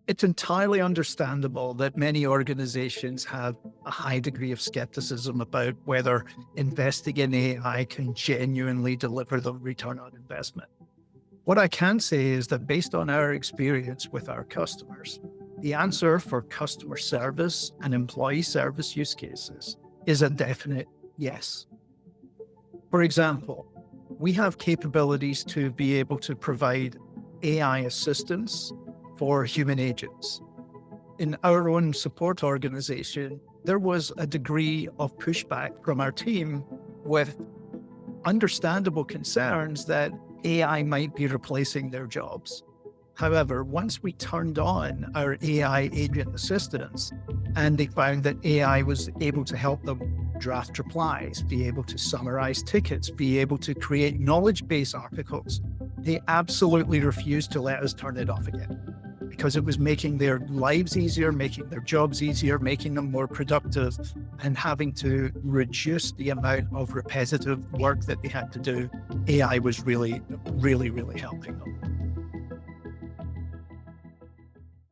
It's entirely understandable that many organizations have a high degree of skepticism about whether investing in AI can genuinely deliver them return on investment. What I can say is that based on our experience with our customers, the answer for customer service and employee service use cases is a definite yes. For example, we have capabilities to be able to provide AI assistance for human agents. In our own support organization, there was a degree of pushback from our team with understandable concerns that AI might be replacing their jobs. However, once we turned on our AI agent assistance and they found that AI was able to help them draft replies, be able to summarize tickets, be able to create knowledge base articles, they absolutely refused to let us turn it off again, because it was making their lives easier, making their jobs easier, making them more productive, and having to reduce the amount of repetitive work that they had to do. AI was really helping them.